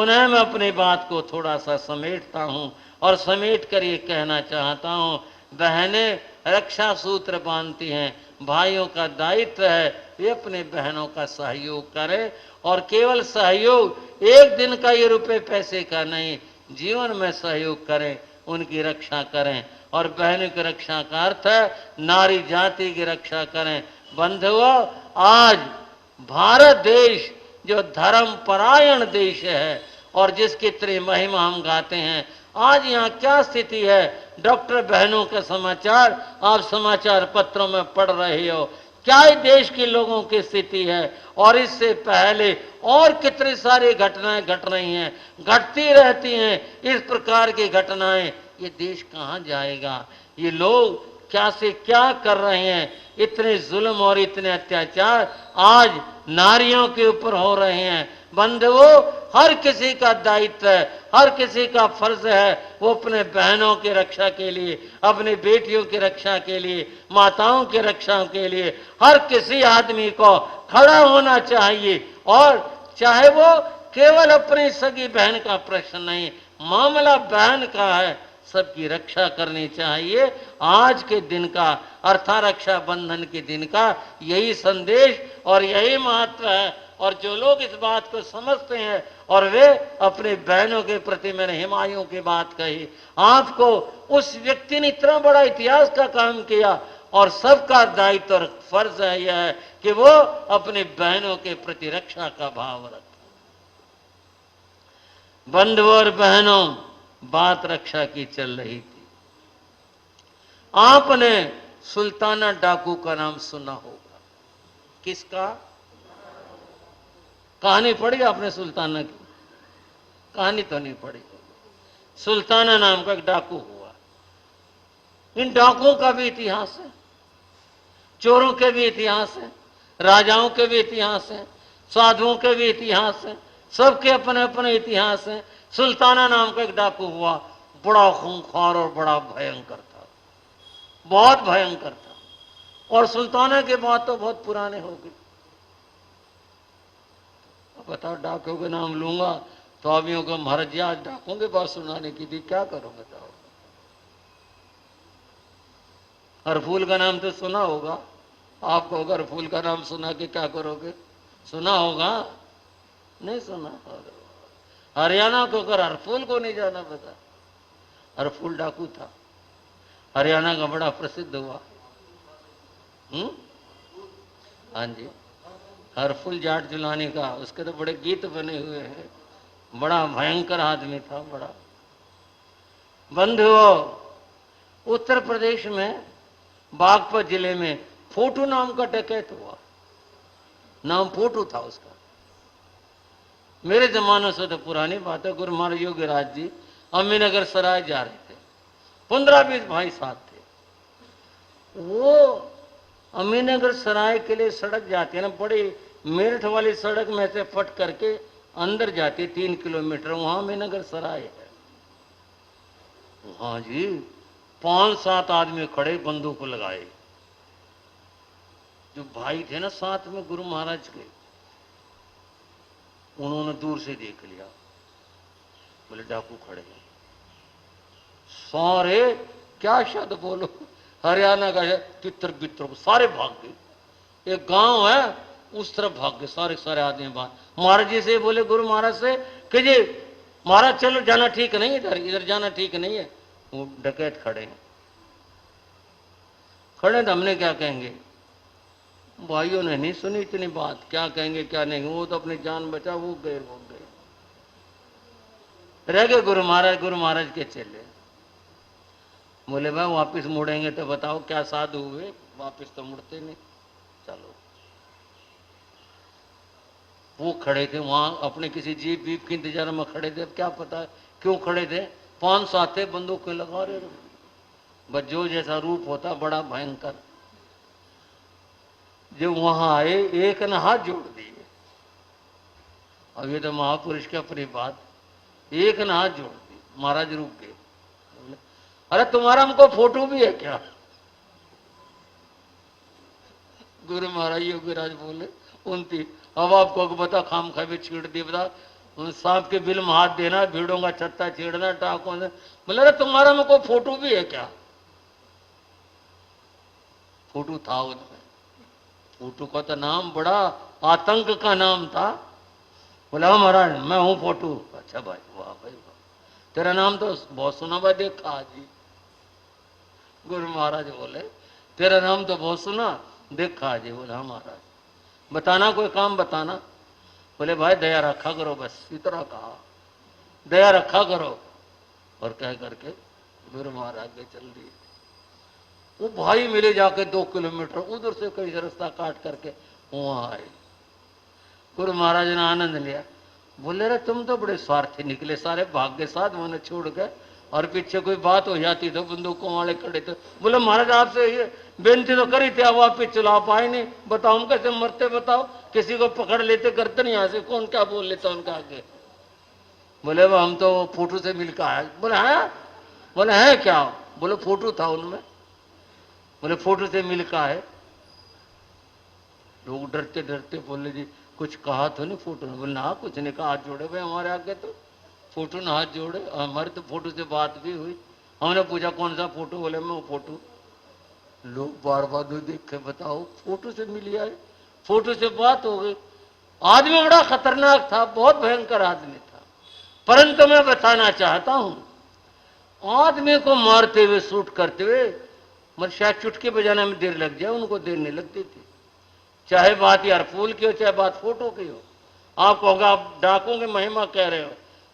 पुनः मैं अपनी बात को थोड़ा सा समेटता हूं और समेट कर ये कहना चाहता हूं, बहनें रक्षा सूत्र बांधती हैं, भाइयों का दायित्व है ये अपने बहनों का सहयोग करें, और केवल सहयोग एक दिन का ये रुपए पैसे का नहीं, जीवन में सहयोग करें, उनकी रक्षा करें। और बहनों की रक्षा का अर्थ है नारी जाति की रक्षा करें। बंधुओं, आज भारत देश जो धर्म परायण देश है और जिसकी इतनी महिमा हम गाते हैं, आज यहाँ क्या स्थिति है? डॉक्टर बहनों के समाचार आप समाचार पत्रों में पढ़ रहे हो, क्या देश के लोगों की स्थिति है। और इससे पहले और कितनी सारी घटनाएं घट रही हैं, घटती रहती हैं इस प्रकार की घटनाएं। ये देश कहाँ जाएगा? ये लोग क्या से क्या कर रहे हैं? इतने जुल्म और इतने अत्याचार आज नारियों के ऊपर हो रहे हैं। बंधुओं, हर किसी का दायित्व है, हर किसी का फर्ज है वो अपने बहनों की रक्षा के लिए, अपनी बेटियों की रक्षा के लिए, माताओं की रक्षा के लिए हर किसी आदमी को खड़ा होना चाहिए। और चाहे वो केवल अपनी सगी बहन का प्रश्न नहीं, मामला बहन का है, सबकी रक्षा करनी चाहिए। आज के दिन का अर्थात रक्षा बंधन के दिन का यही संदेश और यही महत्व है। और जो लोग इस बात को समझते हैं और वे अपने बहनों के प्रति, मैंने हिमायूं की बात कही आपको, उस व्यक्ति ने इतना बड़ा इतिहास का काम किया और सबका दायित्व और फर्ज है यह है कि वो अपनी बहनों के प्रति रक्षा का भाव रखे। बंधुओं और बहनों, बात रक्षा की चल रही थी। आपने सुल्ताना डाकू का नाम सुना होगा। किसका? कहानी पढ़ी आपने सुल्ताना की? कहानी तो नहीं पढ़ी। सुल्ताना नाम का एक डाकू हुआ। इन डाकुओं का भी इतिहास है, चोरों के भी इतिहास है, राजाओं के भी इतिहास है, साधुओं के भी इतिहास है, सबके अपने अपने इतिहास है। सुल्ताना नाम का एक डाकू हुआ, बड़ा खूंखार और बड़ा भयंकर था, बहुत भयंकर था। और सुल्ताना के बाद तो बहुत पुराने हो गए। बताओ, डाकुओं के नाम लूंगा तो अभियों को महाराज आज डाकुओं के बात सुनाने की थी, क्या करो बताओ। हरफूल का नाम तो सुना होगा आपको, अगर हरफूल का नाम सुना के क्या करोगे? सुना होगा? नहीं सुना होगा। हरियाणा को अगर हरफूल को नहीं जाना पता, हरफूल डाकू था, हरियाणा का बड़ा प्रसिद्ध हुआ। हाँ जी, हरफूल जाट जुलानी का, उसके तो बड़े गीत बने हुए हैं। बड़ा भयंकर आदमी था, बड़ा। बंधुओं, उत्तर प्रदेश में बागपत जिले में फोटू नाम का डकैत हुआ। नाम फोटू था उसका। मेरे जमाने से तो पुरानी बात है। गुरु महाराज योगीराज जी अम्बेनगर सराय जा रहे थे, 15-20 भाई साथ थे। वो अम्बेनगर सराय के लिए सड़क जाती है ना, बड़ी मेरठ वाली सड़क में से फट करके अंदर जाती, 3 किलोमीटर, वहां अम्बेनगर सराय है। हाँ जी, 5-7 आदमी खड़े, बंदूक लगाए। जो भाई थे ना साथ में गुरु महाराज के, उन्होंने दूर से देख लिया, बोले डाकू खड़े हैं। सारे क्या शब्द बोलो, हरियाणा का है, तितर बितर सारे भाग गए। एक गांव है उस तरफ भाग गए सारे आदमी। भाग महाराज जी से बोले, गुरु महाराज से कि जी महाराज चलो जाना ठीक नहीं, इधर जाना ठीक नहीं है। वो डकैत खड़े हैं, खड़े तो हमने क्या कहेंगे? भाइयों ने नहीं सुनी इतनी बात, क्या कहेंगे क्या नहीं। वो तो अपनी जान बचा, वो गए रह गए गुरु महाराज के चेले। बोले भाई वापिस मुड़ेंगे तो बताओ क्या साधु हुए? वापिस तो मुड़ते नहीं। चलो, वो खड़े थे वहां अपने किसी जीप वीप के इंतजार में खड़े थे। क्या पता क्यों खड़े थे? 5-7 थे, बंदूक लगा रहे। बज्जो जैसा रूप होता, बड़ा भयंकर। जब वहां आए, एक ने हाथ जोड़ दिए। अब ये तो महापुरुष की अपनी बात, एक ने हाथ जोड़ दी। महाराज रुक गए। अरे तुम्हारा हमको फोटो भी है क्या? गुरु महाराज योगीराज बोले, उनती अब आपको बता खाम खा भी छीड़ दी, बता उन सांप के बिल में हाथ देना, भीड़ों का छत्ता छेड़ना, टाकों से। बोले अरे तुम्हारा में कोई फोटो भी है क्या? फोटो था उनमें। फोटो का तो नाम बड़ा आतंक का नाम था। बोला महाराज मैं हूं फोटो। अच्छा भाई, वाह भाई वाह, तेरा नाम तो बहुत सुना भाई, देखा जी। गुरु महाराज बोले तेरा नाम तो बहुत सुना, देखा जी। बोला हाँ महाराज, बताना कोई काम बताना। बोले भाई दया रखा करो, बस इतना कहा, दया रखा करो। और कह करके गुरु महाराज के चल दिए। वो भाई मिले जाके 2 किलोमीटर उधर से कई रास्ता काट करके वहां आए। गुरु महाराज ने आनंद लिया। बोले रे तुम तो बड़े स्वार्थी निकले, सारे भाग के साथ मैंने छोड़ गए, और पीछे कोई बात हो जाती तो बंदूकों वाले खड़े थे। बोले महाराज आपसे ये बेनती तो करी थी, अब आप पीछे चला पाए नहीं, बताओ हम कैसे मरते, बताओ। किसी को पकड़ लेते करते नहीं, यहाँ से कौन क्या बोल लेता उनका आगे। बोले वो हम तो फोटो से मिलकर आए। बोले है? बोले है क्या? बोले फोटो था उनमें। बोले फोटो से मिलकर आए। लोग डरते डरते बोले जी कुछ कहा तो नहीं फोटो ने? बोले ना कुछ नहीं कहा, हाथ जोड़े भाई हमारे आगे, तो फोटो ने हाथ जोड़े, हमारे तो फोटो से बात भी हुई। हमने पूछा कौन सा फोटो? बोले मैं वो फोटो। लोग बार बार देख के बताओ फोटो से मिली आए, फोटो से बात हो गई। आदमी बड़ा खतरनाक था, बहुत भयंकर आदमी था। परंतु मैं बताना चाहता हूं, आदमी को मारते हुए शूट करते हुए मतलब शायद चुटकी बजाने में देर लग जाए, उनको देर नहीं लगती थी। चाहे बात यार फूल की हो, चाहे बात फोटो की हो। आप कहोगे आप डाकुओं की महिमा कह रहे हो,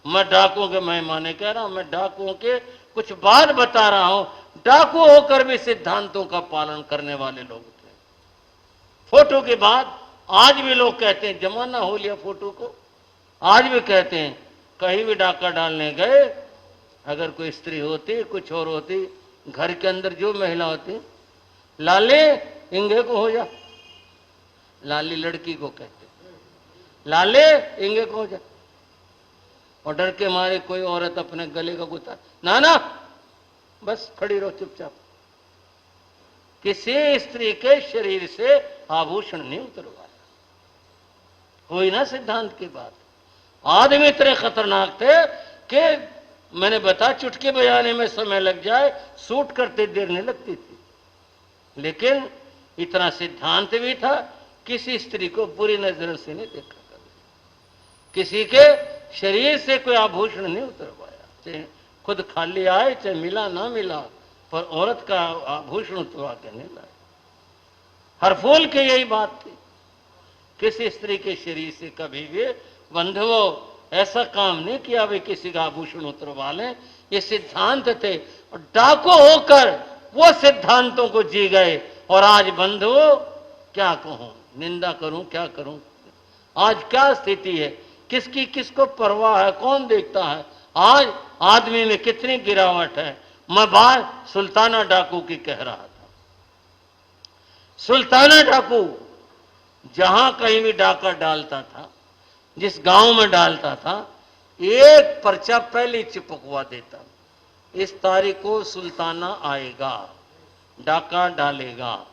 मैं डाकुओं की महिमा नहीं कह रहा हूं, मैं डाकुओं के कुछ बात बता रहा हूं। डाकू होकर भी सिद्धांतों का पालन करने वाले लोग थे। फोटो के बाद आज भी लोग कहते हैं, जमाना हो लिया फोटो को, आज भी कहते हैं कहीं भी डाका डालने गए, अगर कोई स्त्री होती कुछ और होती, घर के अंदर जो महिला होती, लाले इंगे को हो जा, लाली लड़की को कहते, लाले इंगे को हो जा। और डर के मारे कोई औरत अपने गले का गुता, ना ना बस खड़ी रहो चुपचाप। किसी स्त्री के शरीर से आभूषण नहीं उतरवाया। कोई ना सिद्धांत की बात। आदमी इतने खतरनाक थे कि मैंने बता चुटकी बजाने में समय लग जाए, सूट करते देर नहीं लगती थी। लेकिन इतना सिद्धांत भी था, किसी स्त्री को बुरी नजर से नहीं देखा कभी, किसी के शरीर से कोई आभूषण नहीं उतरवाया, चाहे खुद खाली आए चाहे मिला ना मिला, पर औरत का आभूषण उतरवा के नहीं लाए। हर फूल की यही बात थी, किसी स्त्री के शरीर से कभी भी बंधुओं ऐसा काम नहीं किया वे किसी का आभूषण उतरवा लें। ये सिद्धांत थे, और डाकू होकर वो सिद्धांतों को जी गए। और आज बंधुओं क्या कहूं, निंदा करूं क्या करूं, आज क्या स्थिति है, किसकी किसको परवाह है, कौन देखता है। आज आदमी में कितनी गिरावट है। मैं बात सुल्ताना डाकू की कह रहा था। सुल्ताना डाकू जहां कहीं भी डाका डालता था, जिस गांव में डालता था, एक पर्चा पहले चिपकवा देता, इस तारीख को सुल्ताना आएगा, डाका डालेगा।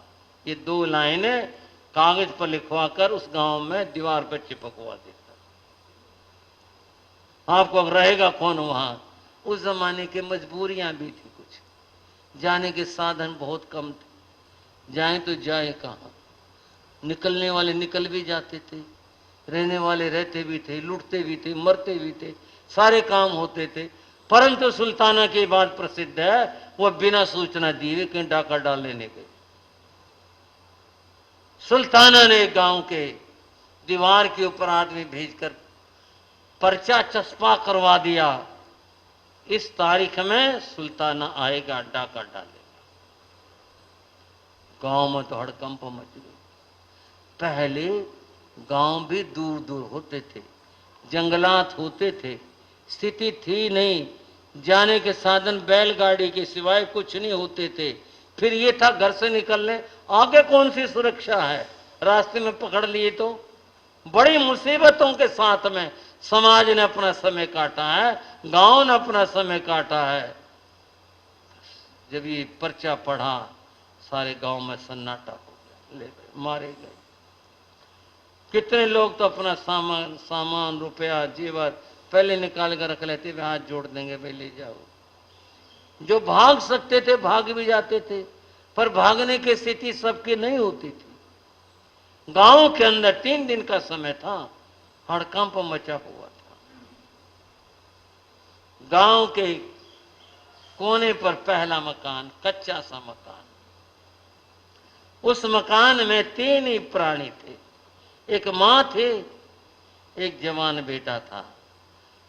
ये 2 लाइनें कागज पर लिखवा कर उस गांव में दीवार पर चिपकवा देता। आपको अब रहेगा कौन वहां। उस जमाने की मजबूरियां भी थी, कुछ जाने के साधन बहुत कम थे, जाए तो जाए कहां। निकलने वाले निकल भी जाते थे, रहने वाले रहते भी थे, लूटते भी थे, मरते भी थे, सारे काम होते थे। परंतु सुल्ताना की बात प्रसिद्ध है, वो बिना सूचना दिए कहीं डाका डाल लेने गए। सुल्ताना ने गांव के दीवार के ऊपर आदमी भेजकर पर्चा चस्पा करवा दिया, इस तारीख में सुल्ताना आएगा, डाका डालेगा। गांव में तो हड़कंप मच गई। पहले गांव भी दूर दूर होते थे, जंगलात होते थे, स्थिति थी नहीं, जाने के साधन बैलगाड़ी के सिवाय कुछ नहीं होते थे। फिर ये था घर से निकलने, आगे कौन सी सुरक्षा है, रास्ते में पकड़ लिए तो। बड़ी मुसीबतों के साथ में समाज ने अपना समय काटा है, गांव ने अपना समय काटा है। जब ये पर्चा पढ़ा, सारे गांव में सन्नाटा हो गया, ले गए, मारे गए। कितने लोग तो अपना सामान रुपया जेवर पहले निकाल कर रख लेते, वे हाथ जोड़ देंगे, भाई ले जाओ। जो भाग सकते थे भाग भी जाते थे, पर भागने की स्थिति सबकी नहीं होती थी। गांव के अंदर 3 दिन का समय था, हड़कंप मचा हुआ था। गांव के कोने पर पहला मकान, कच्चा सा मकान। उस मकान में 3 ही प्राणी थे। एक मां थी, एक जवान बेटा था,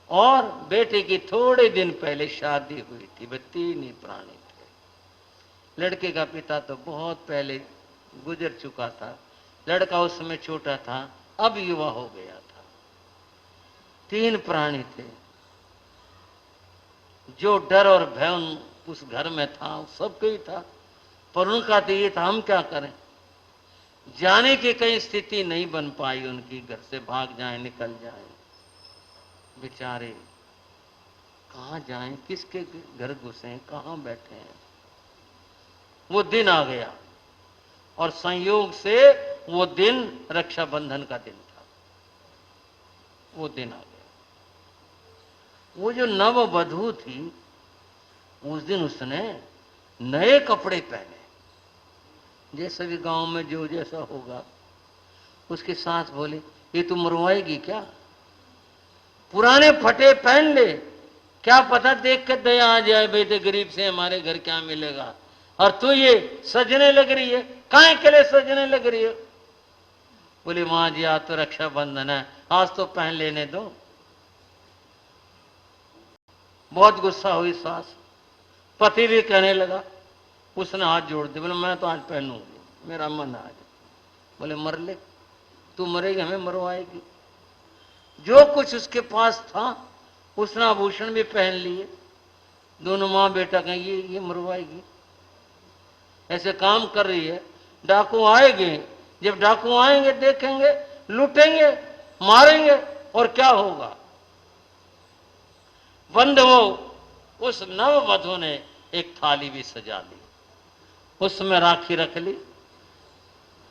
और बेटे की थोड़े दिन पहले शादी हुई थी। वे 3 ही प्राणी थे। लड़के का पिता तो बहुत पहले गुजर चुका था, लड़का उस समय छोटा था, अब युवा हो गया था। 3 प्राणी थे। जो डर और भय उस घर में था वो सबको ही था, पर उनका तो ये था हम क्या करें। जाने की कहीं स्थिति नहीं बन पाई उनकी, घर से भाग जाएं, निकल जाएं। बेचारे कहां जाएं, किसके घर घुसे, कहां बैठे हैं। वो दिन आ गया, और संयोग से वो दिन रक्षाबंधन का दिन था। वो दिन आ गया। वो जो नववधू थी, उस दिन उसने नए कपड़े पहने, जैसे भी गांव में जो जैसा होगा। उसकी सास बोली, ये तू मरवाएगी क्या? पुराने फटे पहन ले, क्या पता देख के दया आ जाए, बेटे गरीब से हमारे घर क्या मिलेगा, और तू ये सजने लग रही है, काहे के लिए सजने लग रही है? बोली, मां जी आज तो रक्षाबंधन है, आज तो पहन लेने दो। बहुत गुस्सा हुई सास। पति भी कहने लगा, उसने हाथ जोड़ दिए, बोले मैं तो आज पहनूंगी, मेरा मन आज। बोले मर ले, तू मरेगी हमें मरवाएगी। जो कुछ उसके पास था उसने आभूषण भी पहन लिए। दोनों माँ बेटा कहेंगे ये मरवाएगी, ऐसे काम कर रही है। डाकू आएंगे, जब डाकू आएंगे देखेंगे, लूटेंगे, मारेंगे, और क्या होगा। बंद हो, उस नववधू ने एक थाली भी सजा ली, उसमें राखी रख ली,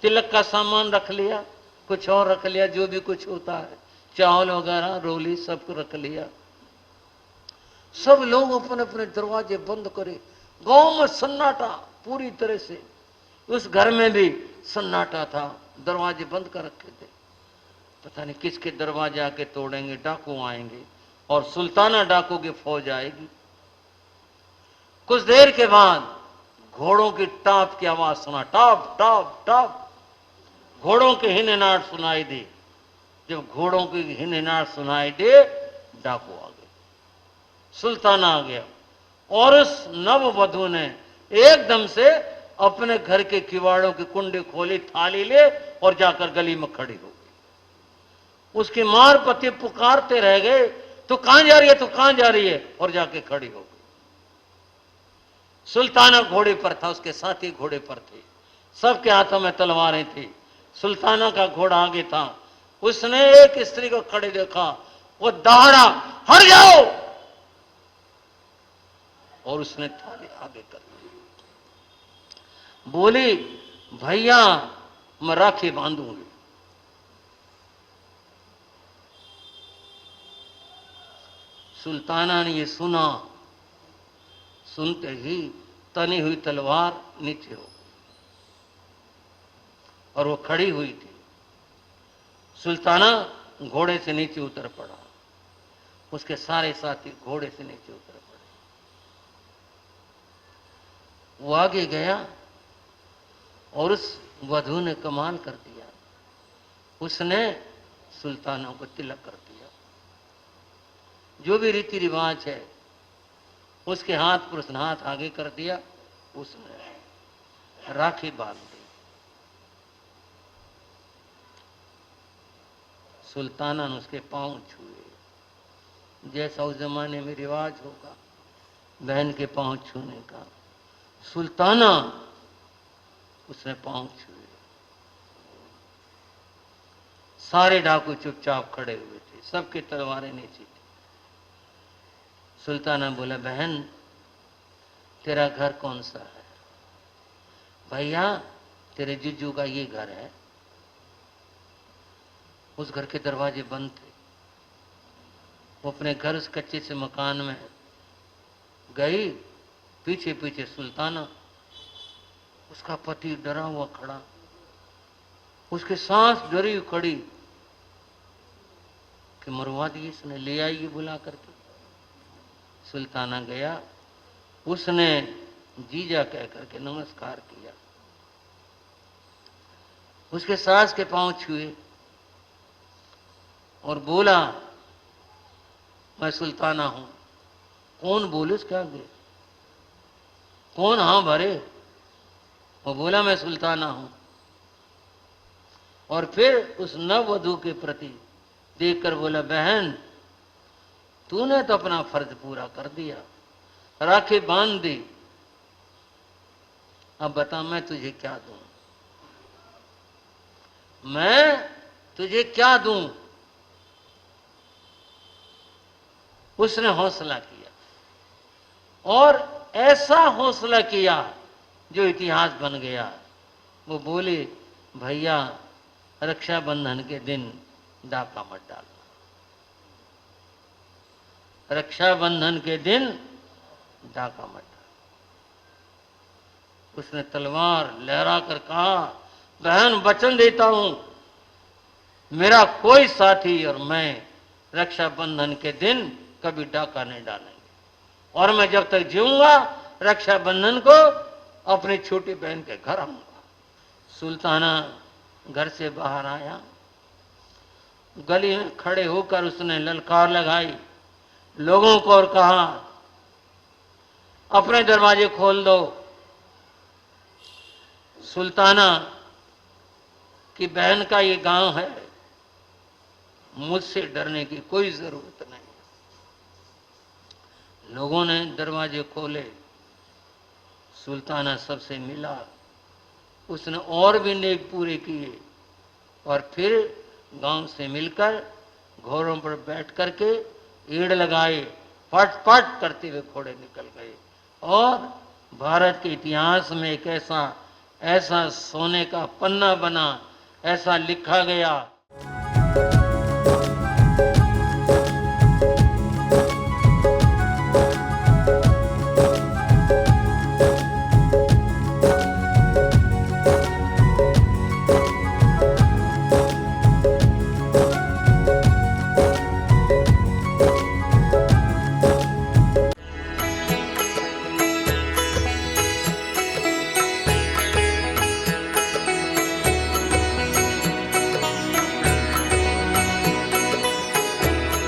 तिलक का सामान रख लिया, कुछ और रख लिया, जो भी कुछ होता है, चावल वगैरह, रोली, सब रख लिया। सब लोग अपने अपने दरवाजे बंद करे। गांव में सन्नाटा पूरी तरह से। उस घर में भी सन्नाटा था, दरवाजे बंद कर रखे थे। पता नहीं किसके दरवाजे आके तोड़ेंगे, डाकू आएंगे, और सुल्ताना डाकू की फौज आएगी। कुछ देर के बाद घोड़ों की टाप की आवाज सुना, टाप टाप टाप। घोड़ों के हिननाट सुनाई दी। जब घोड़ों की हिननाट सुनाई दे, डाकू आ गए, सुल्ताना आ गया, और उस नववधू ने एकदम से अपने घर के किवाड़ों की कुंडी खोली, थाली ले, और जाकर गली में खड़ी हो गई। उसके मार पति पुकारते रह गए, तू कहां जा रही है, तू कहां जा रही है, और जाके खड़ी हो गई। सुल्ताना घोड़े पर था, उसके साथी घोड़े पर थे, सबके हाथों में तलवारें थी। सुल्ताना का घोड़ा आगे था। उसने एक स्त्री को खड़े देखा, वो दहाड़ा, हट जाओ, और उसने थाली आगे कर दी। बोली, भैया मैं राखी बांधूंगी। सुल्ताना ने ये सुना, सुनते ही तनी हुई तलवार नीचे हो गई, और वो खड़ी हुई थी। सुल्ताना घोड़े से नीचे उतर पड़ा, उसके सारे साथी घोड़े से नीचे उतर पड़े। वो आगे गया, और उस वधू ने कमाल कर दिया, उसने सुल्ताना को तिलक कर दिया। जो भी रीति रिवाज है, उसके हाथ पर उसने हाथ आगे कर दिया, उसने राखी बांध दी। सुल्ताना ने उसके पांव छुए, जैसा उस जमाने में रिवाज होगा बहन के पांव छूने का। सुल्ताना उसने पांव छुए। सारे डाकू चुपचाप खड़े हुए थे, सबकी तलवारें नीचे थी। सुल्ताना बोला, बहन तेरा घर कौन सा है? भैया तेरे जीजू का ये घर है। उस घर के दरवाजे बंद थे। वो अपने घर उस कच्चे से मकान में गई, पीछे पीछे सुल्ताना, उसका पति डरा हुआ खड़ा, उसके सांस डरी हुई खड़ी कि मरवा दी इसने, ले आइए बुला करके। सुल्ताना गया, उसने जीजा कह करके नमस्कार किया, उसके सास के पांव छुए और बोला मैं सुल्ताना हूं। कौन बोले उसके आगे, कौन हां भरे? वो बोला मैं सुल्ताना हूं। और फिर उस नववधू के प्रति देखकर बोला बहन तूने तो अपना फर्ज पूरा कर दिया, राखी बांध दी, अब बता मैं तुझे क्या दूं, मैं तुझे क्या दूं? उसने हौसला किया और ऐसा हौसला किया जो इतिहास बन गया। वो बोले भैया रक्षाबंधन के दिन डाका मत डालना, रक्षाबंधन के दिन डाका मत डालना। उसने तलवार लहरा कर कहा बहन वचन देता हूं मेरा कोई साथी और मैं रक्षाबंधन के दिन कभी डाका नहीं डालेंगे, और मैं जब तक जीऊंगा रक्षाबंधन को अपनी छोटी बहन के घर आऊंगा। सुल्ताना घर से बाहर आया, गली में खड़े होकर उसने ललकार लगाई लोगों को और कहा अपने दरवाजे खोल दो, सुल्ताना की बहन का ये गांव है, मुझसे डरने की कोई जरूरत नहीं। लोगों ने दरवाजे खोले, सुल्ताना सबसे मिला, उसने और भी नेक पूरे किए और फिर गांव से मिलकर घोड़ों पर बैठ करके ईड़ लगाए, पट पट करते हुए घोड़े निकल गए। और भारत के इतिहास में एक ऐसा सोने का पन्ना बना, ऐसा लिखा गया।